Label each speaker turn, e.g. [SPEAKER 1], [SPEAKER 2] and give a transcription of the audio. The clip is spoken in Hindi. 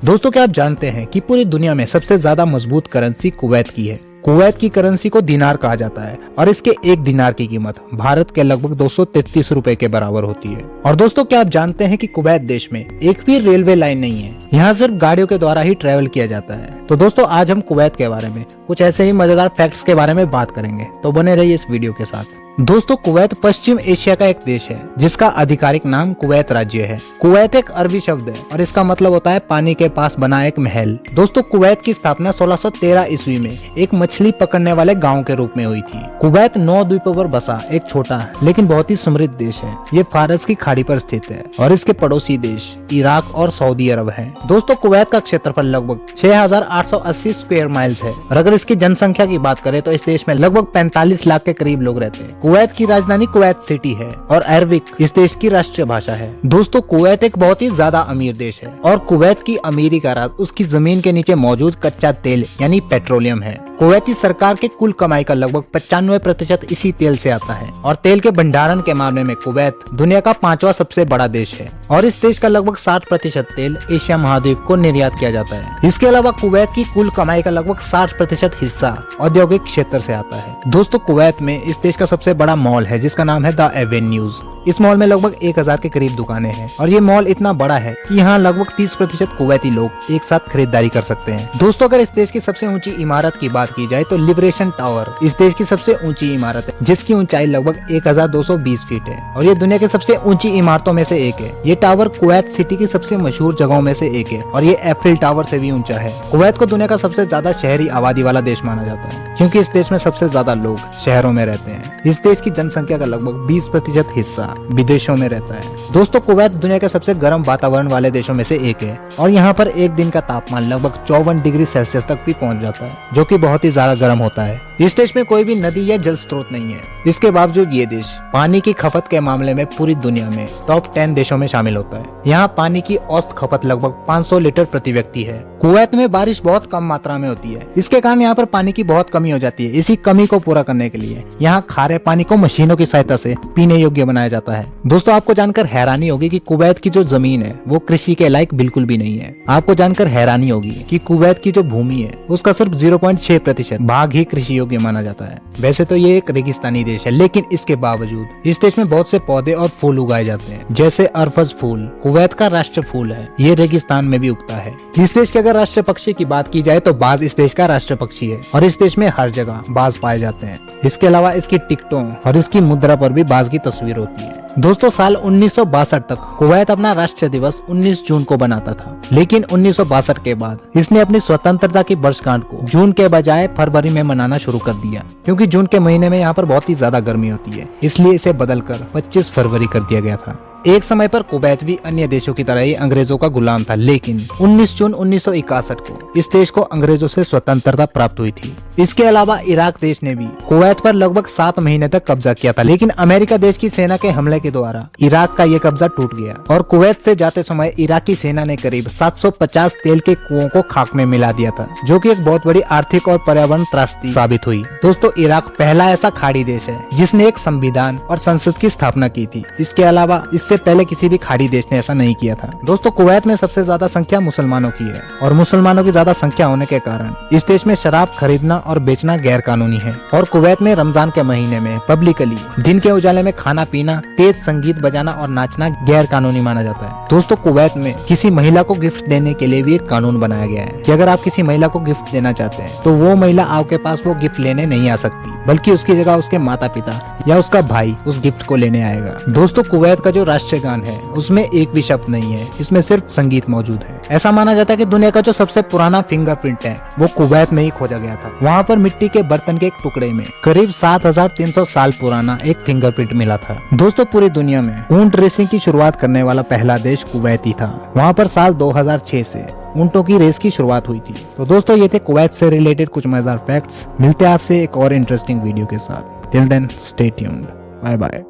[SPEAKER 1] दोस्तों क्या आप जानते हैं कि पूरी दुनिया में सबसे ज्यादा मजबूत करेंसी कुवैत की है। कुवैत की करेंसी को दिनार कहा जाता है और इसके एक दिनार की कीमत भारत के लगभग 233 रुपए के बराबर होती है। और दोस्तों क्या आप जानते हैं कि कुवैत देश में एक भी रेलवे लाइन नहीं है, यहाँ सिर्फ गाड़ियों के द्वारा ही ट्रेवल किया जाता है। तो दोस्तों आज हम कुवैत के बारे में कुछ ऐसे ही मजेदार फैक्ट्स के बारे में बात करेंगे, तो बने रहिए इस वीडियो के साथ। दोस्तों कुवैत पश्चिम एशिया का एक देश है जिसका आधिकारिक नाम कुवैत राज्य है। कुवैत एक अरबी शब्द है और इसका मतलब होता है पानी के पास बना एक महल। दोस्तों कुवैत की स्थापना 1613 ईस्वी में एक मछली पकड़ने वाले गांव के रूप में हुई थी। कुवैत 9 द्वीपों पर बसा एक छोटा लेकिन बहुत ही समृद्ध देश है। ये फारस की खाड़ी पर स्थित है और इसके पड़ोसी देश इराक और सऊदी अरब है। दोस्तों कुवैत का क्षेत्रफल लगभग 6880 स्क्वायर माइल्स है और अगर इसकी जनसंख्या की बात करें तो इस देश में लगभग 45 लाख के करीब लोग रहते हैं। कुवैत की राजधानी कुवैत सिटी है और अरबिक इस देश की राष्ट्रीय भाषा है। दोस्तों कुवैत एक बहुत ही ज्यादा अमीर देश है और कुवैत की अमीरी का राज उसकी जमीन के नीचे मौजूद कच्चा तेल यानी पेट्रोलियम है। कुवैती सरकार के कुल कमाई का लगभग 95% इसी तेल से आता है और तेल के भंडारण के मामले में कुवैत दुनिया का 5वां सबसे बड़ा देश है और इस देश का लगभग 60% तेल एशिया महाद्वीप को निर्यात किया जाता है। इसके अलावा कुवैत की कुल कमाई का लगभग 60% हिस्सा औद्योगिक क्षेत्र से आता है। दोस्तों कुवैत में इस देश का सबसे बड़ा मॉल है जिसका नाम है द एवेन्यूज। इस मॉल में लगभग 1000 के करीब दुकानें हैं और ये मॉल इतना बड़ा है कि यहाँ लगभग 30% कुवैती लोग एक साथ खरीदारी कर सकते हैं। दोस्तों अगर इस देश की सबसे ऊंची इमारत की बात की जाए तो लिबरेशन टावर इस देश की सबसे ऊंची इमारत है जिसकी ऊंचाई लगभग 1220 फीट है और ये दुनिया की सबसे ऊंची इमारतों में से एक है। ये टावर कुवैत सिटी की सबसे मशहूर जगहों में से एक है और ये एफिल टावर से भी ऊंचा है। कुवैत को दुनिया का सबसे ज्यादा शहरी आबादी वाला देश माना जाता है क्योंकि इस देश में सबसे ज्यादा लोग शहरों में रहते हैं। इस देश की जनसंख्या का लगभग 20% हिस्सा विदेशों में रहता है। दोस्तों कुवैत दुनिया के सबसे गर्म वातावरण वाले देशों में से एक है और यहाँ पर एक दिन का तापमान लगभग 54 डिग्री सेल्सियस तक भी पहुँच जाता है जो कि बहुत ही ज्यादा गर्म होता है। इस देश में कोई भी नदी या जल स्रोत नहीं है। इसके बावजूद ये देश पानी की खपत के मामले में पूरी दुनिया में टॉप 10 देशों में शामिल होता है। यहाँ पानी की औसत खपत लगभग 500 लीटर प्रति व्यक्ति है। कुवैत में बारिश बहुत कम मात्रा में होती है, इसके कारण यहाँ पर पानी की बहुत कमी हो जाती है। इसी कमी को पूरा करने के लिए यहाँ खारे पानी को मशीनों की सहायता से पीने योग्य बनाया जाता है। दोस्तों आपको जानकर हैरानी होगी कि कुवैत की जो जमीन है वो कृषि के लायक बिल्कुल भी नहीं है। आपको जानकर हैरानी होगी कि कुवैत की जो भूमि है उसका सिर्फ 0.6% भाग ही कृषि योग्य माना जाता है। वैसे तो ये एक रेगिस्तानी देश है लेकिन इसके बावजूद इस देश में बहुत से पौधे और फूल उगाए जाते हैं जैसे अरफज फूल कुवैत का राष्ट्रीय फूल है। ये रेगिस्तान में भी उगता है। इस देश के अगर राष्ट्रीय पक्षी की बात की जाए तो बाज इस देश का राष्ट्रीय पक्षी है और इस देश में हर जगह बाज पाए जाते हैं। इसके अलावा इसकी टिकटों और इसकी मुद्रा पर भी बाज की तस्वीर होती है। दोस्तों साल 1962 तक कुवैत अपना राष्ट्रीय दिवस 19 जून को बनाता था लेकिन 1962 के बाद इसने अपनी स्वतंत्रता की वर्षगांठ को जून के बजाय फरवरी में मनाना शुरू कर दिया क्योंकि जून के महीने में यहाँ पर बहुत ही ज्यादा गर्मी होती है, इसलिए इसे बदलकर 25 फरवरी कर दिया गया था। एक समय पर कुवैत भी अन्य देशों की तरह ही अंग्रेजों का गुलाम था लेकिन 19 जून 1961 को इस देश को अंग्रेजों से स्वतंत्रता प्राप्त हुई थी। इसके अलावा इराक देश ने भी कुवैत पर लगभग 7 महीने तक कब्जा किया था लेकिन अमेरिका देश की सेना के हमले के द्वारा इराक का ये कब्जा टूट गया और कुवैत से जाते समय इराकी सेना ने करीब 750 तेल के कुओं को खाक में मिला दिया था जो कि एक बहुत बड़ी आर्थिक और पर्यावरण त्रासदी साबित हुई। दोस्तों इराक पहला ऐसा खाड़ी देश है जिसने एक संविधान और संसद की स्थापना की थी। इसके अलावा इससे पहले किसी भी खाड़ी देश ने ऐसा नहीं किया था। दोस्तों कुवैत में सबसे ज्यादा संख्या मुसलमानों की है और मुसलमानों की ज्यादा संख्या होने के कारण इस देश में शराब खरीदना और बेचना गैर कानूनी है और कुवैत में रमजान के महीने में पब्लिकली दिन के उजाले में खाना पीना, तेज संगीत बजाना और नाचना गैर कानूनी माना जाता है। दोस्तों कुवैत में किसी महिला को गिफ्ट देने के लिए भी एक कानून बनाया गया है कि अगर आप किसी महिला को गिफ्ट देना चाहते हैं तो वो महिला आपके पास वो गिफ्ट लेने नहीं आ सकती बल्कि उसकी जगह उसके माता पिता या उसका भाई उस गिफ्ट को लेने आएगा। दोस्तों कुवैत का जो राष्ट्रीय गान है उसमें एक भी शब्द नहीं है, इसमें सिर्फ संगीत मौजूद है। ऐसा माना जाता है कि दुनिया का जो सबसे पुराना फिंगरप्रिंट है वो कुवैत में ही खोजा गया था। वहाँ पर मिट्टी के बर्तन के एक टुकड़े में करीब 7300 साल पुराना एक फिंगरप्रिंट मिला था। दोस्तों पूरी दुनिया में ऊंट रेसिंग की शुरुआत करने वाला पहला देश कुवैत ही था। वहाँ पर साल 2006 से ऊंटों की रेस की शुरुआत हुई थी। तो दोस्तों ये थे कुवैत से रिलेटेड कुछ मजेदार फैक्ट्स। मिलते हैं आपसे एक और इंटरेस्टिंग वीडियो के साथ। Till then stay tuned. Bye bye.